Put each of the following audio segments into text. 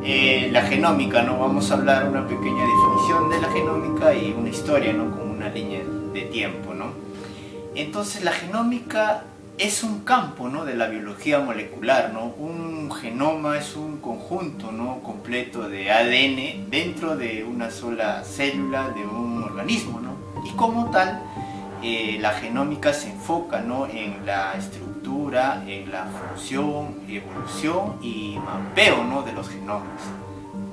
La genómica, ¿no? Vamos a hablar una pequeña definición de la genómica y una historia, ¿no? Con una línea de tiempo, ¿no? Entonces la genómica es un campo, ¿no? De la biología molecular, ¿no? Un genoma es un conjunto, ¿no? Completo de ADN dentro de una sola célula de un organismo, ¿no? Y como tal, la genómica se enfoca, ¿no? En la estructura, en la función, evolución y mapeo, ¿no? De los genomas.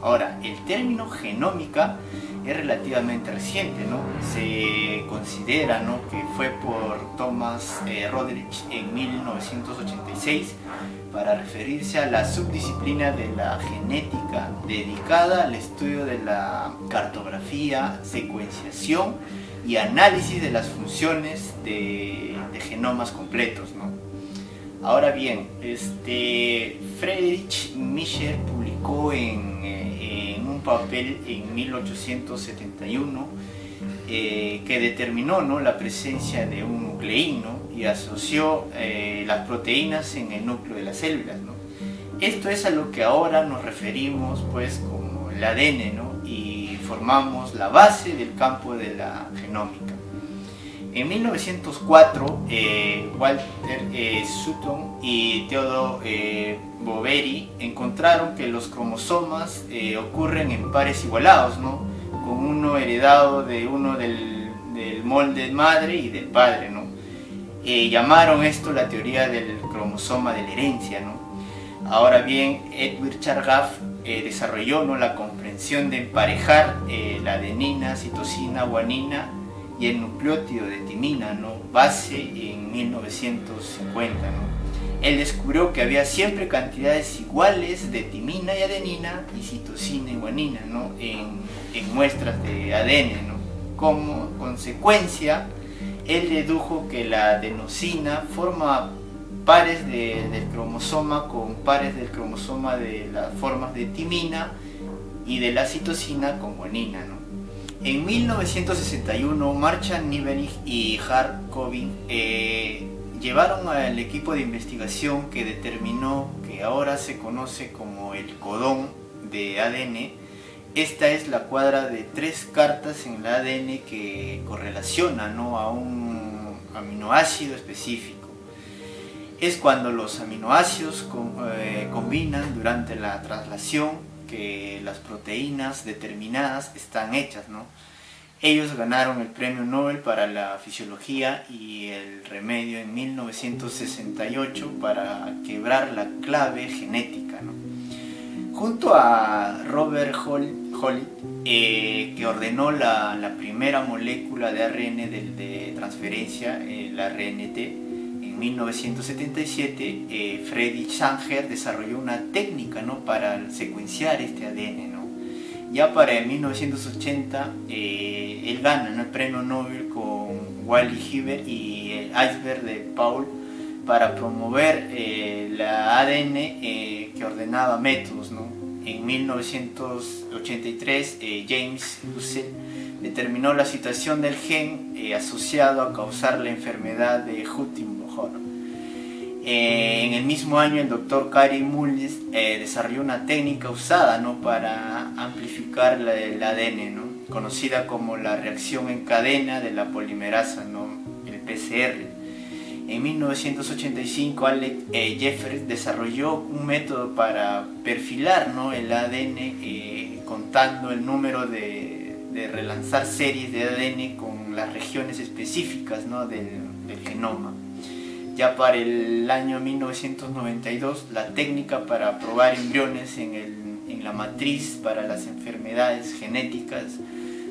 Ahora, el término genómica es relativamente reciente, ¿no? Se considera, ¿no? Que fue por Thomas Roderich en 1986 para referirse a la subdisciplina de la genética dedicada al estudio de la cartografía, secuenciación y análisis de las funciones de genomas completos, ¿no? Ahora bien, Friedrich Miescher publicó en un papel en 1871 que determinó, ¿no? La presencia de un nucleín, ¿no? Y asoció las proteínas en el núcleo de las células, ¿no? Esto es a lo que ahora nos referimos, pues, como el ADN, ¿no? Y formamos la base del campo de la genómica. En 1904, Walter Sutton y Theodore Boveri encontraron que los cromosomas ocurren en pares igualados, ¿no? Con uno heredado de uno del molde madre y del padre, ¿no? Llamaron esto la teoría del cromosoma de la herencia, ¿no? Ahora bien, Edward Chargaff desarrolló, ¿no? La comprensión de emparejar la adenina, citosina, guanina y el nucleótido de timina, ¿no? Base en 1950, ¿no? Él descubrió que había siempre cantidades iguales de timina y adenina y citosina y guanina, ¿no? en muestras de ADN, ¿no? Como consecuencia, él dedujo que la adenosina forma pares del cromosoma con pares del cromosoma de las formas de timina y de la citosina con guanina, ¿no? En 1961, Marchand Nivenich y Hart Coving llevaron al equipo de investigación que determinó que ahora se conoce como el codón de ADN. Esta es la cuadra de 3 cartas en el ADN que correlaciona, ¿no? A un aminoácido específico. Es cuando los aminoácidos combinan durante la traslación que las proteínas determinadas están hechas, ¿no? Ellos ganaron el premio Nobel para la fisiología y el remedio en 1968 para quebrar la clave genética, ¿no? Junto a Robert Holt, que ordenó la primera molécula de ARN de transferencia, el RNT, en 1977, Friedrich Sanger desarrolló una técnica, ¿no? Para secuenciar este ADN, ¿no? Ya para 1980, él gana, ¿no? El premio Nobel con Wally Hibbert y el iceberg de Paul para promover la ADN que ordenaba métodos, ¿no? En 1983, James Russell determinó la situación del gen asociado a causar la enfermedad de Huntington. En el mismo año, el doctor Kary Mullis desarrolló una técnica usada, ¿no? Para amplificar el ADN, ¿no? Conocida como la reacción en cadena de la polimerasa, ¿no? El PCR. En 1985, Alex Jeffers desarrolló un método para perfilar, ¿no? El ADN contando el número de relanzar series de ADN con las regiones específicas, ¿no? del genoma. Ya para el año 1992, la técnica para probar embriones en la matriz para las enfermedades genéticas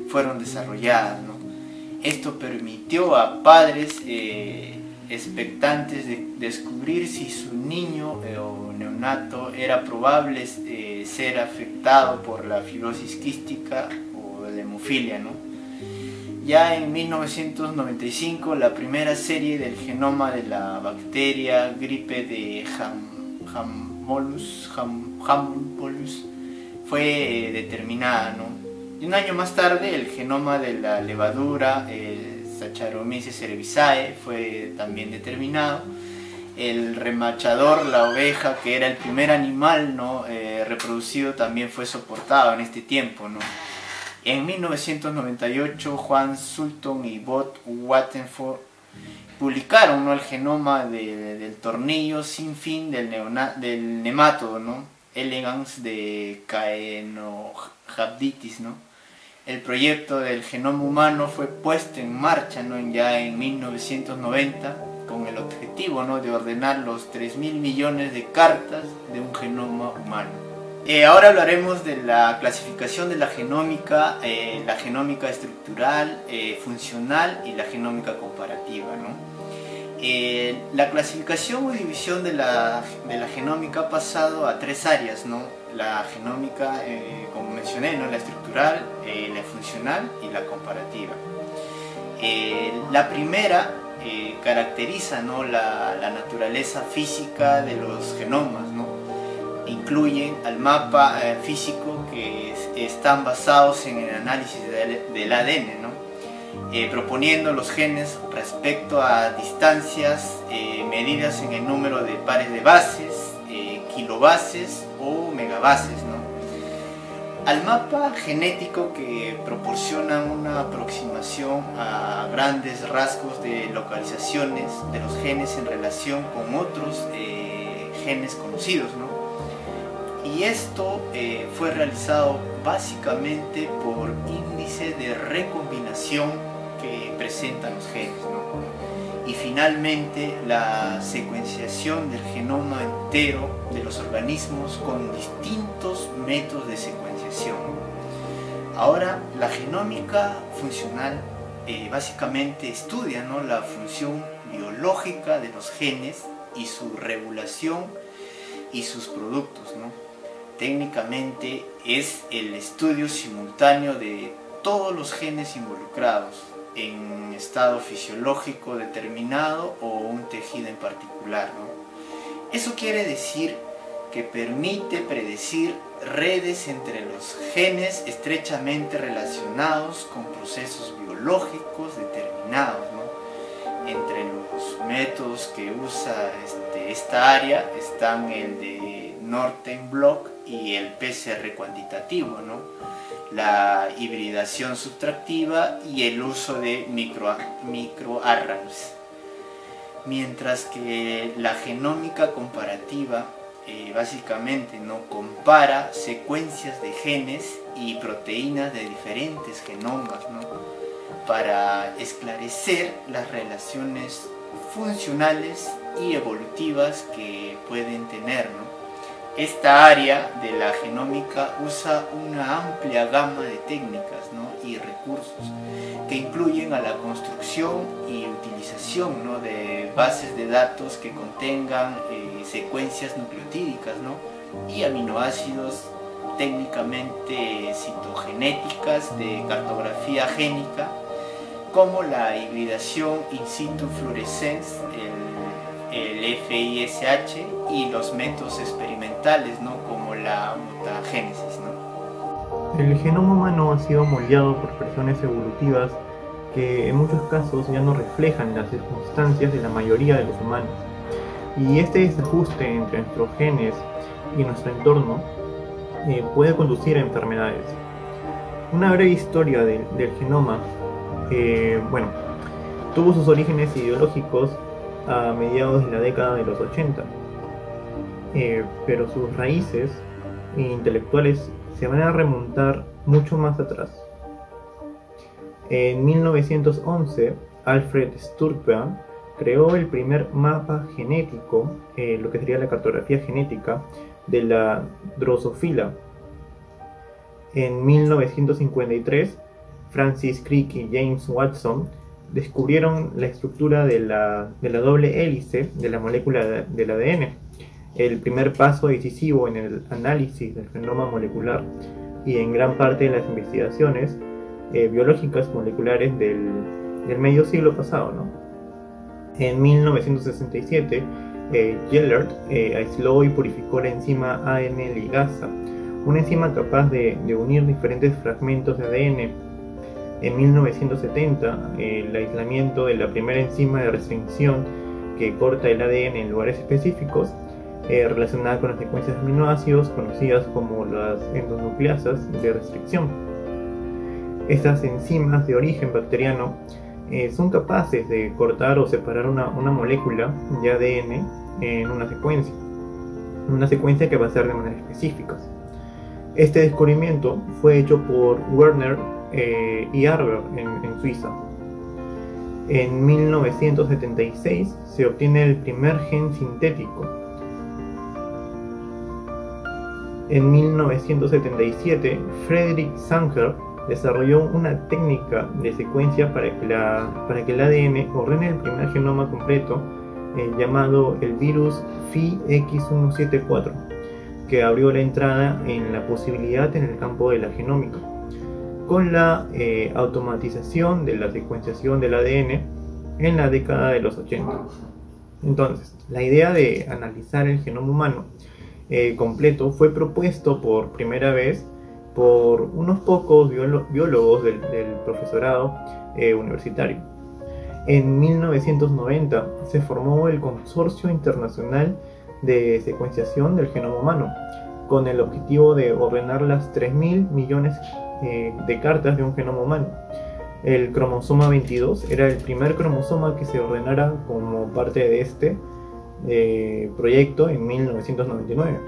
fueron desarrolladas, ¿no? Esto permitió a padres expectantes de descubrir si su niño o neonato era probable ser afectado por la fibrosis quística o la hemofilia, ¿no? Ya en 1995, la primera serie del genoma de la bacteria gripe de Haemophilus fue determinada, ¿no? Y un año más tarde, el genoma de la levadura Saccharomyces cerevisiae fue también determinado. El remachador, la oveja, que era el primer animal, ¿no? Reproducido, también fue soportado en este tiempo, ¿no? En 1998, Juan Sutton y Bob Wattenford publicaron, ¿no?, el genoma del tornillo sin fin del nemátodo, ¿no?, elegans de Caenorhabditis, ¿no? El proyecto del genoma humano fue puesto en marcha, ¿no?, ya en 1990, con el objetivo, ¿no?, de ordenar los 3.000 millones de cartas de un genoma humano. Ahora hablaremos de la clasificación de la genómica estructural, funcional y la genómica comparativa, ¿no? La clasificación o división de la genómica ha pasado a 3 áreas, ¿no? La genómica, como mencioné, ¿no?, la estructural, la funcional y la comparativa. La primera caracteriza, ¿no?, la naturaleza física de los genomas, ¿no? Incluyen al mapa físico, que están basados en el análisis del ADN, ¿no? Proponiendo los genes respecto a distancias medidas en el número de pares de bases, kilobases o megabases, ¿no? Al mapa genético, que proporciona una aproximación a grandes rasgos de localizaciones de los genes en relación con otros genes conocidos, ¿no? Y esto fue realizado básicamente por índice de recombinación que presentan los genes, ¿no? Y finalmente la secuenciación del genoma entero de los organismos con distintos métodos de secuenciación. Ahora, la genómica funcional básicamente estudia, ¿no?, la función biológica de los genes y su regulación y sus productos, ¿no? Técnicamente es el estudio simultáneo de todos los genes involucrados en estado fisiológico determinado o un tejido en particular, ¿no? Eso quiere decir que permite predecir redes entre los genes estrechamente relacionados con procesos biológicos determinados, ¿no? Entre los métodos que usa esta área están el de Northern Blot y el PCR cuantitativo, ¿no?, la hibridación subtractiva y el uso de microarrays. Mientras que la genómica comparativa básicamente, ¿no?, compara secuencias de genes y proteínas de diferentes genomas, ¿no?, para esclarecer las relaciones funcionales y evolutivas que pueden tener, ¿no? Esta área de la genómica usa una amplia gama de técnicas, ¿no?, y recursos que incluyen a la construcción y utilización, ¿no?, de bases de datos que contengan secuencias nucleotídicas, ¿no?, y aminoácidos, técnicamente citogenéticas de cartografía génica, como la hibridación in situ fluorescence, el FISH, y los métodos experimentales, ¿no?, como la mutagénesis, ¿no? El genoma humano ha sido moldeado por presiones evolutivas que en muchos casos ya no reflejan las circunstancias de la mayoría de los humanos. Y este desajuste entre nuestros genes y nuestro entorno puede conducir a enfermedades. Una breve historia del genoma, tuvo sus orígenes ideológicos a mediados de la década de los 80, pero sus raíces intelectuales se van a remontar mucho más atrás. En 1911, Alfred Sturgeon creó el primer mapa genético, lo que sería la cartografía genética de la Drosophila. En 1953, Francis Crick y James Watson descubrieron la estructura de la doble hélice de la molécula del ADN, el primer paso decisivo en el análisis del genoma molecular y en gran parte de las investigaciones biológicas moleculares del medio siglo pasado, ¿no? En 1967, Gellert aisló y purificó la enzima AN ligasa, una enzima capaz de unir diferentes fragmentos de ADN. En 1970, el aislamiento de la primera enzima de restricción que corta el ADN en lugares específicos, relacionada con las secuencias de aminoácidos conocidas como las endonucleasas de restricción. Estas enzimas de origen bacteriano son capaces de cortar o separar una molécula de ADN en una secuencia que va a ser de manera específica. Este descubrimiento fue hecho por Werner y Arber en Suiza. En 1976 se obtiene el primer gen sintético. En 1977, Friedrich Sanger desarrolló una técnica de secuencia para que el ADN ordene el primer genoma completo, llamado el virus FIX174, que abrió la entrada en la posibilidad en el campo de la genómica, con la automatización de la secuenciación del ADN en la década de los 80. Entonces, la idea de analizar el genoma humano completo fue propuesto por primera vez por unos pocos biólogos del profesorado universitario. En 1990 se formó el Consorcio Internacional de Secuenciación del Genoma Humano, con el objetivo de ordenar las 3.000 millones de cartas de un genoma humano. El cromosoma 22 era el primer cromosoma que se ordenara como parte de este proyecto en 1999.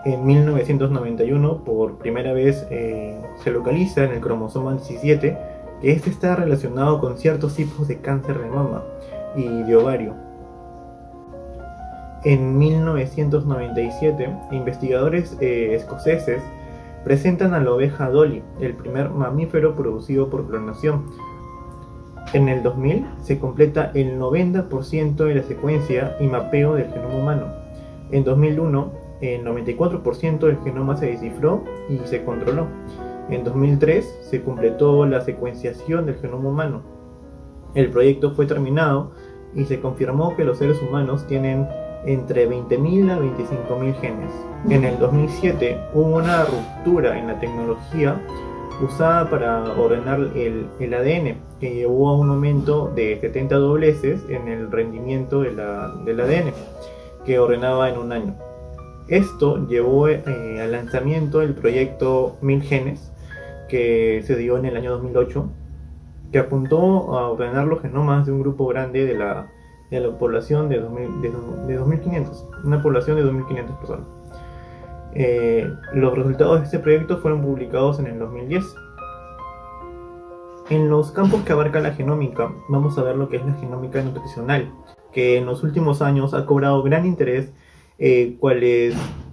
En 1991, por primera vez, se localiza en el cromosoma 17 que este está relacionado con ciertos tipos de cáncer de mama y de ovario. En 1997, investigadores escoceses presentan a la oveja Dolly, el primer mamífero producido por clonación. En el 2000 se completa el 90% de la secuencia y mapeo del genoma humano. En 2001, el 94% del genoma se descifró y se controló. En 2003 se completó la secuenciación del genoma humano. El proyecto fue terminado y se confirmó que los seres humanos tienen entre 20.000 a 25.000 genes. En el 2007 hubo una ruptura en la tecnología usada para ordenar el ADN, que llevó a un aumento de 70 dobleces en el rendimiento del ADN, que ordenaba en un año. Esto llevó al lanzamiento del proyecto 1000 genes, que se dio en el año 2008, que apuntó a ordenar los genomas de un grupo grande de la población de 2.500, una población de 2.500 personas. Los resultados de este proyecto fueron publicados en el 2010. En los campos que abarca la genómica, vamos a ver lo que es la genómica nutricional, que en los últimos años ha cobrado gran interés,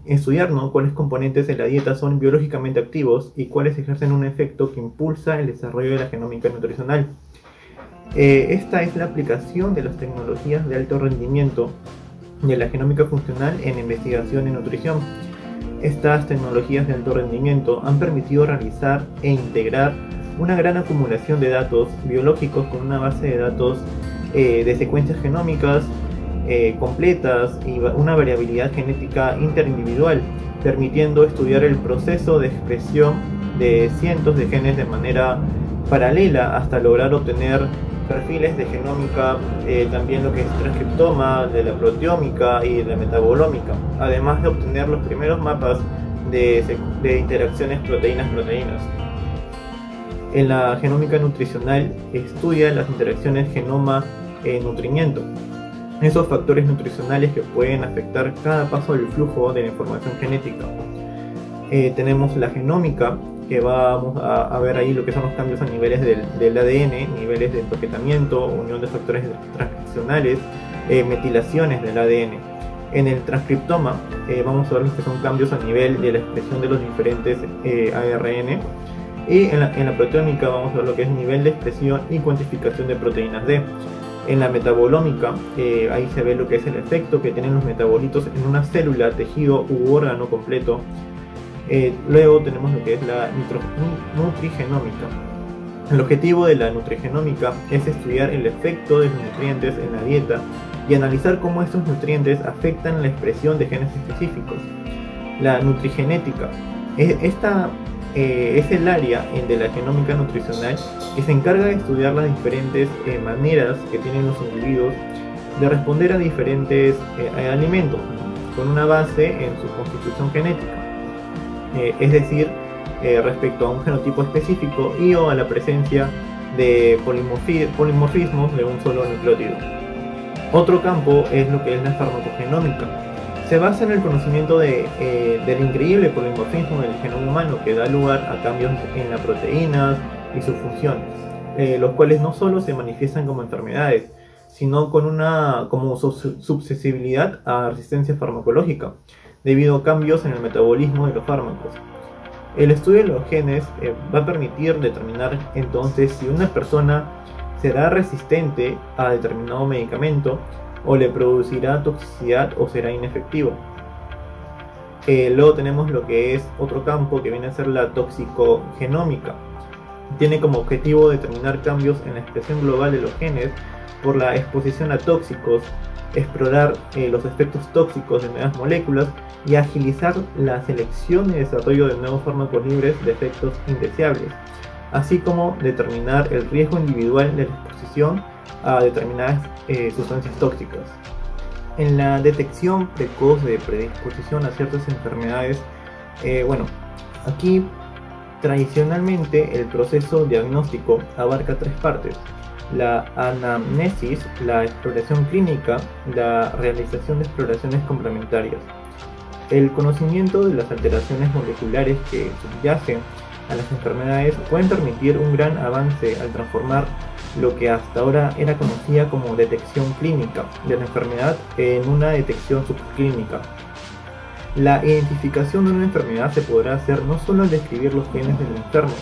estudiar cuáles componentes de la dieta son biológicamente activos y cuáles ejercen un efecto que impulsa el desarrollo de la genómica nutricional. Esta es la aplicación de las tecnologías de alto rendimiento de la genómica funcional en investigación en nutrición. Estas tecnologías de alto rendimiento han permitido realizar e integrar una gran acumulación de datos biológicos con una base de datos de secuencias genómicas completas y una variabilidad genética interindividual, permitiendo estudiar el proceso de expresión de cientos de genes de manera paralela hasta lograr obtener perfiles de genómica, también lo que es transcriptoma, de la proteómica y de la metabolómica, además de obtener los primeros mapas de interacciones proteínas-proteínas. En la genómica nutricional estudia las interacciones genoma-nutrimiento, esos factores nutricionales que pueden afectar cada paso del flujo de la información genética. Tenemos la genómica, que vamos a ver ahí lo que son los cambios a niveles del ADN, niveles de empaquetamiento, unión de factores transcripcionales, metilaciones del ADN. En el transcriptoma vamos a ver lo que son cambios a nivel de la expresión de los diferentes ARN. Y en la proteómica vamos a ver lo que es nivel de expresión y cuantificación de proteínas D. En la metabolómica, ahí se ve lo que es el efecto que tienen los metabolitos en una célula, tejido u órgano completo. Luego tenemos lo que es la nutrigenómica. El objetivo de la nutrigenómica es estudiar el efecto de los nutrientes en la dieta y analizar cómo estos nutrientes afectan la expresión de genes específicos. La nutrigenética es el área de la genómica nutricional que se encarga de estudiar las diferentes maneras que tienen los individuos de responder a diferentes alimentos, ¿no?, con una base en su constitución genética, es decir, respecto a un genotipo específico y o a la presencia de polimorfismos de un solo nucleótido. Otro campo es lo que es la farmacogenómica. Se basa en el conocimiento del increíble polimorfismo del genoma humano, que da lugar a cambios en las proteínas y sus funciones, los cuales no solo se manifiestan como enfermedades, sino como susceptibilidad a resistencia farmacológica, debido a cambios en el metabolismo de los fármacos. El estudio de los genes va a permitir determinar entonces si una persona será resistente a determinado medicamento o le producirá toxicidad o será inefectivo. Luego tenemos lo que es otro campo que viene a ser la toxicogenómica. Tiene como objetivo determinar cambios en la expresión global de los genes por la exposición a tóxicos, explorar los efectos tóxicos de nuevas moléculas y agilizar la selección y desarrollo de nuevos fármacos libres de efectos indeseables, así como determinar el riesgo individual de la exposición a determinadas sustancias tóxicas. En la detección precoz de predisposición a ciertas enfermedades, aquí tradicionalmente el proceso diagnóstico abarca tres partes: la anamnesis, la exploración clínica, la realización de exploraciones complementarias. El conocimiento de las alteraciones moleculares que subyacen a las enfermedades pueden permitir un gran avance al transformar lo que hasta ahora era conocida como detección clínica de la enfermedad en una detección subclínica. La identificación de una enfermedad se podrá hacer no solo al describir los genes del enfermo,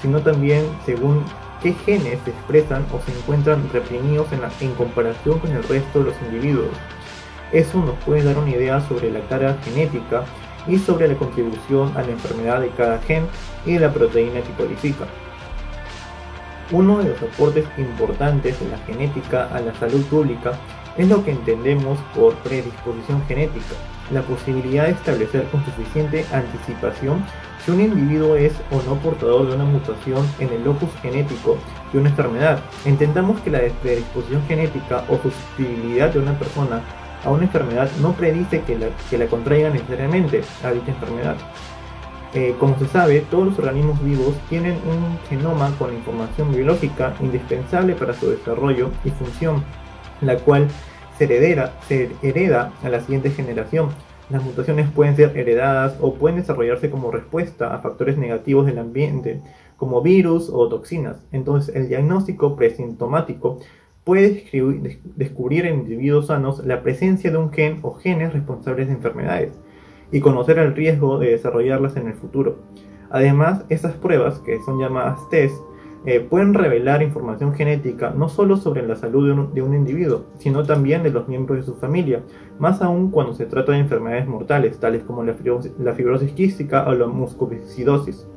sino también según qué genes se expresan o se encuentran reprimidos en comparación con el resto de los individuos. Eso nos puede dar una idea sobre la carga genética y sobre la contribución a la enfermedad de cada gen y de la proteína que codifica. Uno de los aportes importantes de la genética a la salud pública es lo que entendemos por predisposición genética, la posibilidad de establecer con suficiente anticipación si un individuo es o no portador de una mutación en el locus genético de una enfermedad. Entendamos que la predisposición genética o susceptibilidad de una persona a una enfermedad no predice que la contraiga necesariamente a dicha enfermedad. Como se sabe, todos los organismos vivos tienen un genoma con información biológica indispensable para su desarrollo y función, la cual se hereda a la siguiente generación. Las mutaciones pueden ser heredadas o pueden desarrollarse como respuesta a factores negativos del ambiente, como virus o toxinas. Entonces, el diagnóstico presintomático puede descubrir en individuos sanos la presencia de un gen o genes responsables de enfermedades y conocer el riesgo de desarrollarlas en el futuro. Además, estas pruebas, que son llamadas test, pueden revelar información genética no solo sobre la salud de un individuo, sino también de los miembros de su familia, más aún cuando se trata de enfermedades mortales, tales como la fibrosis quística o la mucoviscidosis.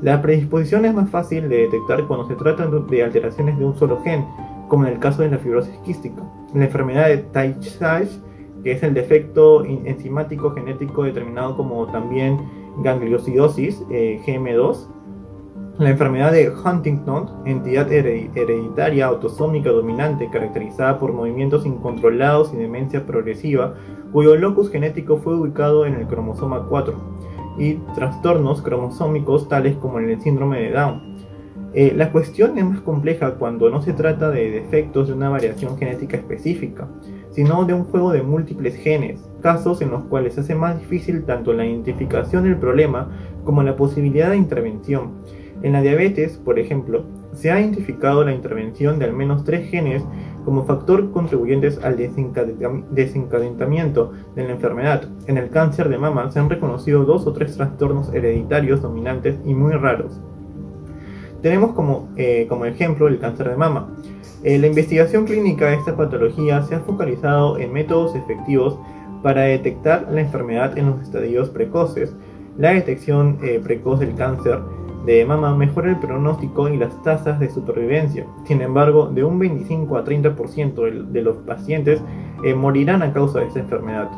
La predisposición es más fácil de detectar cuando se trata de alteraciones de un solo gen, como en el caso de la fibrosis quística. La enfermedad de Tay-Sachs, que es el defecto enzimático genético determinado como también gangliosidosis, GM2. La enfermedad de Huntington, entidad hereditaria autosómica dominante caracterizada por movimientos incontrolados y demencia progresiva, cuyo locus genético fue ubicado en el cromosoma 4, y trastornos cromosómicos tales como el síndrome de Down. La cuestión es más compleja cuando no se trata de defectos de una variación genética específica, sino de un juego de múltiples genes, casos en los cuales se hace más difícil tanto la identificación del problema como la posibilidad de intervención. En la diabetes, por ejemplo, se ha identificado la intervención de al menos 3 genes como factor contribuyentes al desencadenamiento de la enfermedad. En el cáncer de mama se han reconocido 2 o 3 trastornos hereditarios dominantes y muy raros. Tenemos como ejemplo el cáncer de mama. La investigación clínica de esta patología se ha focalizado en métodos efectivos para detectar la enfermedad en los estadios precoces. La detección precoz del cáncer de mama mejora el pronóstico y las tasas de supervivencia. Sin embargo, de un 25 a 30% de los pacientes morirán a causa de esta enfermedad.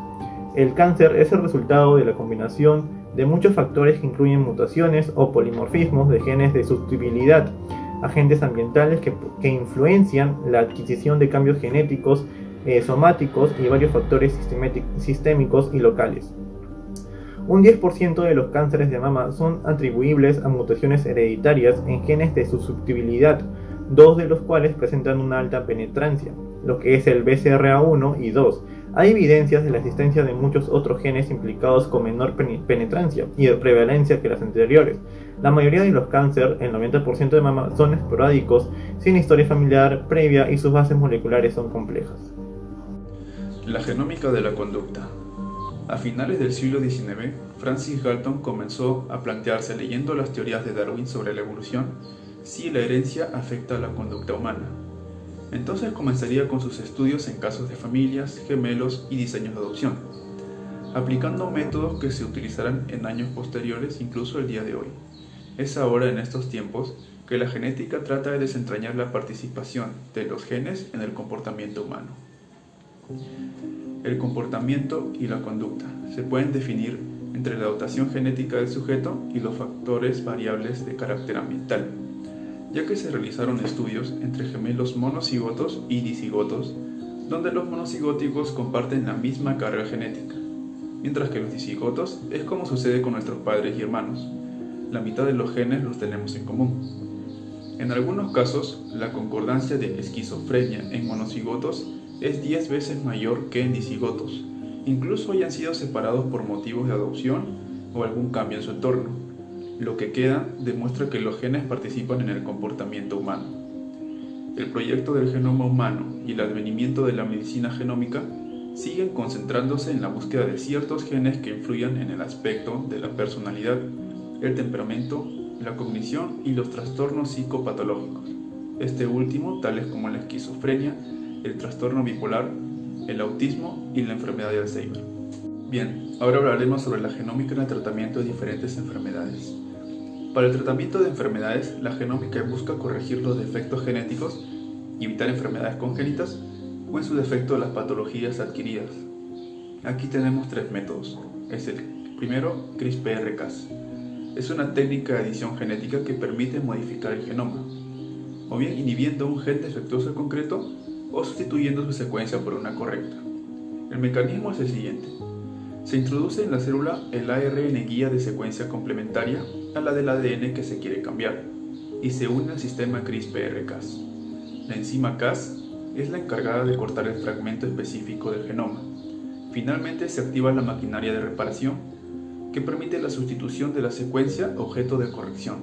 El cáncer es el resultado de la combinación de muchos factores que incluyen mutaciones o polimorfismos de genes de susceptibilidad, agentes ambientales que influencian la adquisición de cambios genéticos somáticos y varios factores sistémicos y locales. Un 10% de los cánceres de mama son atribuibles a mutaciones hereditarias en genes de susceptibilidad, dos de los cuales presentan una alta penetrancia, lo que es el BCRA1 y 2. Hay evidencias de la existencia de muchos otros genes implicados con menor penetrancia y de prevalencia que las anteriores. La mayoría de los cánceres, el 90% de mama, son esporádicos, sin historia familiar previa y sus bases moleculares son complejas. La genómica de la conducta. A finales del siglo XIX, Francis Galton comenzó a plantearse, leyendo las teorías de Darwin sobre la evolución, si la herencia afecta a la conducta humana. Entonces comenzaría con sus estudios en casos de familias, gemelos y diseños de adopción, aplicando métodos que se utilizarán en años posteriores, incluso el día de hoy. Es ahora, en estos tiempos, que la genética trata de desentrañar la participación de los genes en el comportamiento humano. El comportamiento y la conducta se pueden definir entre la dotación genética del sujeto y los factores variables de carácter ambiental, ya que se realizaron estudios entre gemelos monocigotos y dicigotos, donde los monocigóticos comparten la misma carga genética, mientras que los dicigotos es como sucede con nuestros padres y hermanos, la mitad de los genes los tenemos en común. En algunos casos, la concordancia de esquizofrenia en monocigotos es 10 veces mayor que en dicigotos, incluso hayan sido separados por motivos de adopción o algún cambio en su entorno. Lo que queda demuestra que los genes participan en el comportamiento humano. El proyecto del genoma humano y el advenimiento de la medicina genómica siguen concentrándose en la búsqueda de ciertos genes que influyan en el aspecto de la personalidad, el temperamento, la cognición y los trastornos psicopatológicos. Este último, tales como la esquizofrenia, el trastorno bipolar, el autismo y la enfermedad de Alzheimer. Bien, ahora hablaremos sobre la genómica en el tratamiento de diferentes enfermedades. Para el tratamiento de enfermedades, la genómica busca corregir los defectos genéticos, evitar enfermedades congénitas o, en su defecto, las patologías adquiridas. Aquí tenemos tres métodos. Es el primero, CRISPR-Cas. Es una técnica de edición genética que permite modificar el genoma, o bien inhibiendo un gen defectuoso en concreto o sustituyendo su secuencia por una correcta. El mecanismo es el siguiente. Se introduce en la célula el ARN guía de secuencia complementaria a la del ADN que se quiere cambiar y se une al sistema CRISPR-Cas. La enzima Cas es la encargada de cortar el fragmento específico del genoma. Finalmente se activa la maquinaria de reparación que permite la sustitución de la secuencia objeto de corrección.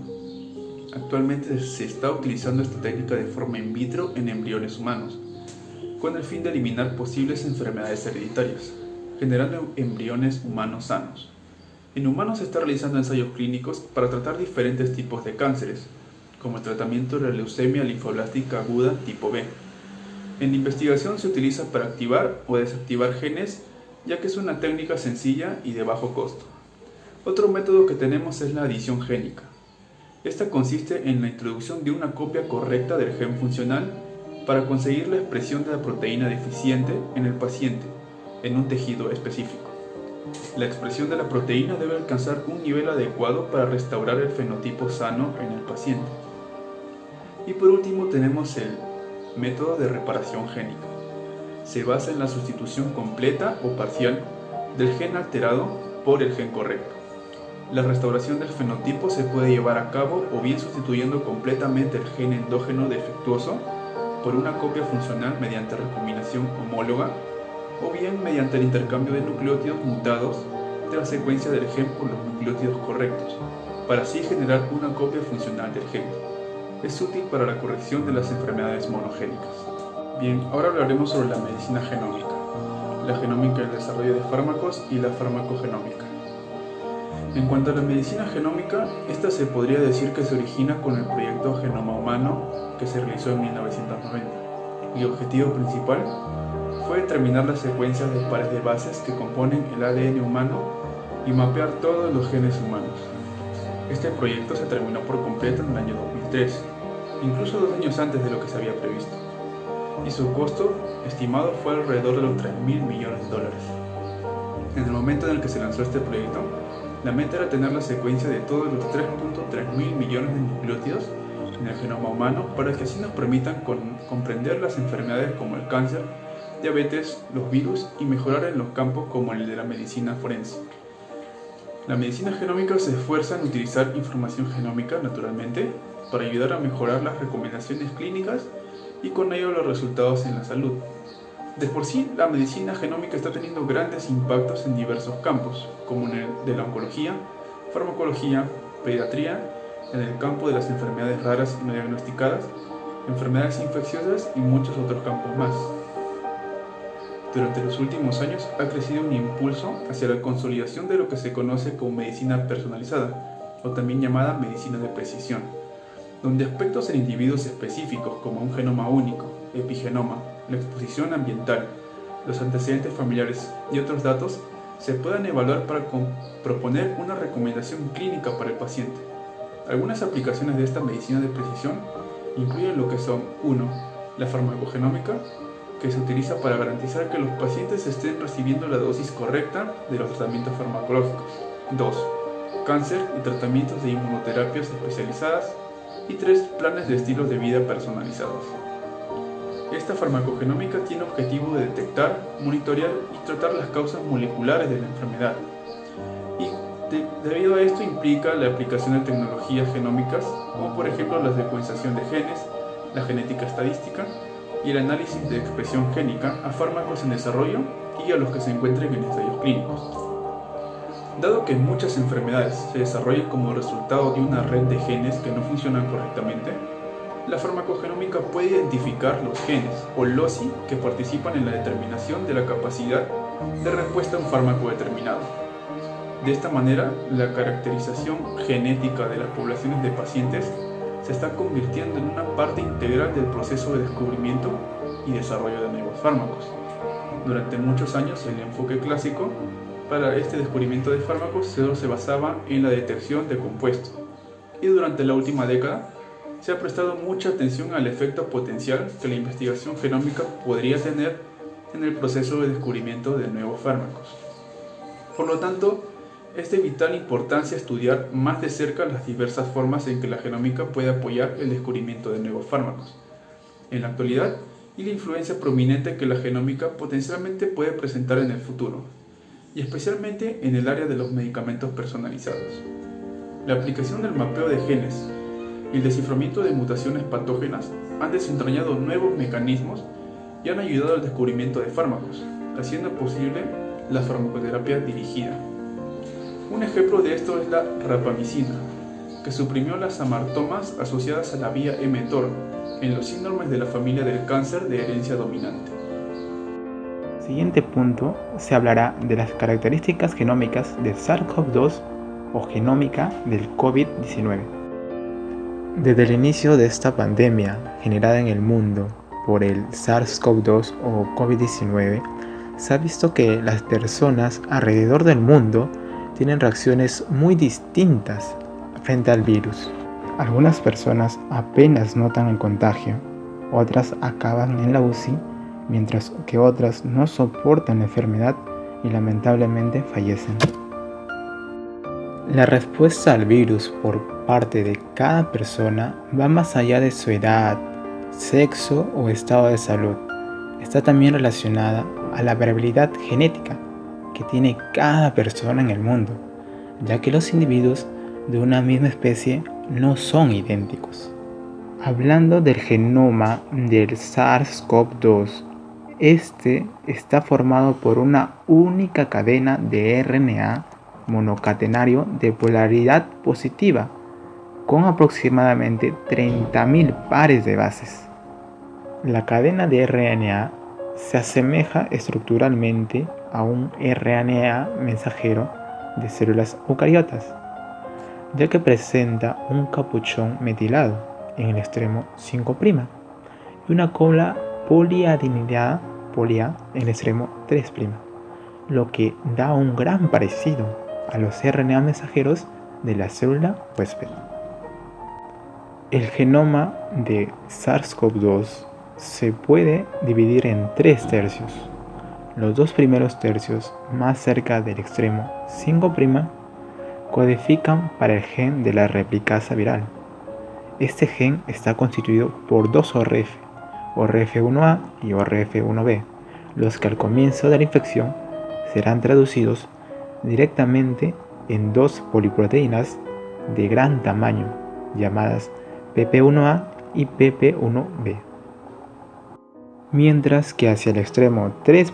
Actualmente se está utilizando esta técnica de forma in vitro en embriones humanos, con el fin de eliminar posibles enfermedades hereditarias, generando embriones humanos sanos. En humanos se está realizando ensayos clínicos para tratar diferentes tipos de cánceres, como el tratamiento de la leucemia linfoblástica aguda tipo B. En la investigación se utiliza para activar o desactivar genes, ya que es una técnica sencilla y de bajo costo. Otro método que tenemos es la adición génica. Esta consiste en la introducción de una copia correcta del gen funcional para conseguir la expresión de la proteína deficiente en el paciente, en un tejido específico. La expresión de la proteína debe alcanzar un nivel adecuado para restaurar el fenotipo sano en el paciente. Y por último tenemos el método de reparación génica. Se basa en la sustitución completa o parcial del gen alterado por el gen correcto. La restauración del fenotipo se puede llevar a cabo o bien sustituyendo completamente el gen endógeno defectuoso por una copia funcional mediante recombinación homóloga, o bien mediante el intercambio de nucleótidos mutados de la secuencia del gen por los nucleótidos correctos, para así generar una copia funcional del gen. Es útil para la corrección de las enfermedades monogénicas. Bien, ahora hablaremos sobre la medicina genómica, la genómica del desarrollo de fármacos y la farmacogenómica. En cuanto a la medicina genómica, esta se podría decir que se origina con el proyecto Genoma Humano que se realizó en 1990. El objetivo principal fue determinar las secuencias de pares de bases que componen el ADN humano y mapear todos los genes humanos. Este proyecto se terminó por completo en el año 2003, incluso 2 años antes de lo que se había previsto, y su costo estimado fue alrededor de los $3.000 millones. En el momento en el que se lanzó este proyecto, la meta era tener la secuencia de todos los 3.3 mil millones de nucleótidos en el genoma humano para que así nos permitan comprender las enfermedades como el cáncer diabetes, los virus y mejorar en los campos como el de la medicina forense. La medicina genómica se esfuerza en utilizar información genómica, naturalmente, para ayudar a mejorar las recomendaciones clínicas y con ello los resultados en la salud. De por sí, la medicina genómica está teniendo grandes impactos en diversos campos, como en el de la oncología, farmacología, pediatría, en el campo de las enfermedades raras y no diagnosticadas, enfermedades infecciosas y muchos otros campos más. Durante los últimos años ha crecido un impulso hacia la consolidación de lo que se conoce como medicina personalizada, o también llamada medicina de precisión, donde aspectos en individuos específicos como un genoma único, epigenoma, la exposición ambiental, los antecedentes familiares y otros datos se puedan evaluar para proponer una recomendación clínica para el paciente. Algunas aplicaciones de esta medicina de precisión incluyen lo que son 1. La farmacogenómica, que se utiliza para garantizar que los pacientes estén recibiendo la dosis correcta de los tratamientos farmacológicos. 2. Cáncer y tratamientos de inmunoterapias especializadas. Y 3. Planes de estilos de vida personalizados. Esta farmacogenómica tiene objetivo de detectar, monitorear y tratar las causas moleculares de la enfermedad. Y debido a esto implica la aplicación de tecnologías genómicas, como por ejemplo la secuenciación de genes, la genética estadística y el análisis de expresión génica a fármacos en desarrollo y a los que se encuentren en ensayos clínicos. Dado que muchas enfermedades se desarrollan como resultado de una red de genes que no funcionan correctamente, la farmacogenómica puede identificar los genes o loci que participan en la determinación de la capacidad de respuesta a un fármaco determinado. De esta manera, la caracterización genética de las poblaciones de pacientes se está convirtiendo en una parte integral del proceso de descubrimiento y desarrollo de nuevos fármacos. Durante muchos años, el enfoque clásico para este descubrimiento de fármacos solo se basaba en la detección de compuestos, y durante la última década se ha prestado mucha atención al efecto potencial que la investigación genómica podría tener en el proceso de descubrimiento de nuevos fármacos. Por lo tanto, es de vital importancia estudiar más de cerca las diversas formas en que la genómica puede apoyar el descubrimiento de nuevos fármacos en la actualidad y la influencia prominente que la genómica potencialmente puede presentar en el futuro, y especialmente en el área de los medicamentos personalizados. La aplicación del mapeo de genes y el desciframiento de mutaciones patógenas han desentrañado nuevos mecanismos y han ayudado al descubrimiento de fármacos, haciendo posible la farmacoterapia dirigida. Un ejemplo de esto es la rapamicina, que suprimió las amartomas asociadas a la vía mTOR en los síndromes de la familia del cáncer de herencia dominante. Siguiente punto, se hablará de las características genómicas del SARS-CoV-2 o genómica del COVID-19. Desde el inicio de esta pandemia generada en el mundo por el SARS-CoV-2 o COVID-19, se ha visto que las personas alrededor del mundo tienen reacciones muy distintas frente al virus. Algunas personas apenas notan el contagio, otras acaban en la UCI, mientras que otras no soportan la enfermedad y lamentablemente fallecen. La respuesta al virus por parte de cada persona va más allá de su edad, sexo o estado de salud. Está también relacionada a la variabilidad genética que tiene cada persona en el mundo, ya que los individuos de una misma especie no son idénticos. Hablando del genoma del SARS-CoV-2, este está formado por una única cadena de RNA monocatenario de polaridad positiva, con aproximadamente 30.000 pares de bases. La cadena de RNA se asemeja estructuralmente a un RNA mensajero de células eucariotas, ya que presenta un capuchón metilado en el extremo 5' y una cola poliadenidad polia en el extremo 3', lo que da un gran parecido a los RNA mensajeros de la célula huésped. El genoma de SARS-CoV-2 se puede dividir en 3 tercios. Los 2 primeros tercios, más cerca del extremo 5', codifican para el gen de la replicasa viral. Este gen está constituido por 2 ORF, ORF1A y ORF1B, los que al comienzo de la infección serán traducidos directamente en dos poliproteínas de gran tamaño, llamadas PP1A y PP1B. Mientras que hacia el extremo 3'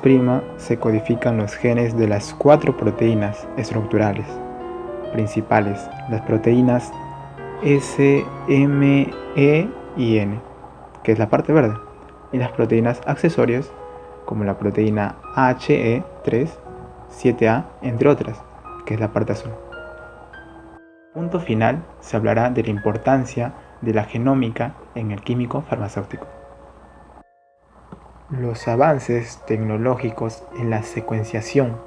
se codifican los genes de las 4 proteínas estructurales principales, las proteínas S, M, E y N, que es la parte verde, y las proteínas accesorias como la proteína HE3, 7A, entre otras, que es la parte azul. Punto final, se hablará de la importancia de la genómica en el químico farmacéutico. Los avances tecnológicos en la secuenciación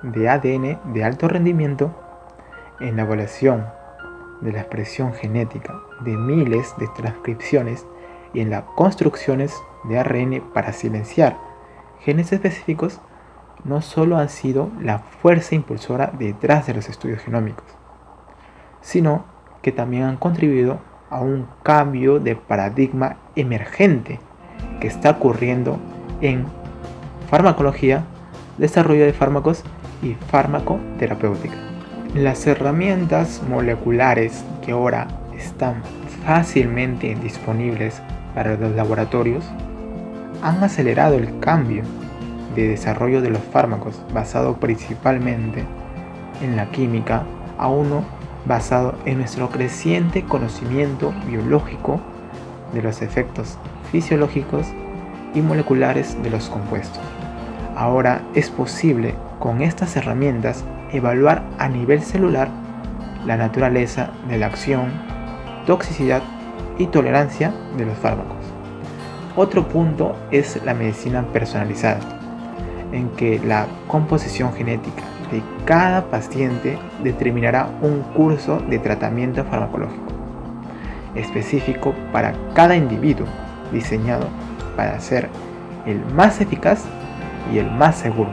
de ADN de alto rendimiento, en la evaluación de la expresión genética de miles de transcripciones y en las construcciones de ARN para silenciar genes específicos, no solo han sido la fuerza impulsora detrás de los estudios genómicos, sino que también han contribuido a un cambio de paradigma emergente que está ocurriendo en farmacología, desarrollo de fármacos y farmacoterapéutica. Las herramientas moleculares que ahora están fácilmente disponibles para los laboratorios han acelerado el cambio de desarrollo de los fármacos basado principalmente en la química a uno basado en nuestro creciente conocimiento biológico de los efectos fisiológicos y moleculares de los compuestos. Ahora es posible con estas herramientas evaluar a nivel celular la naturaleza de la acción, toxicidad y tolerancia de los fármacos. Otro punto es la medicina personalizada, en que la composición genética de cada paciente determinará un curso de tratamiento farmacológico específico para cada individuo, diseñado para ser el más eficaz y el más seguro.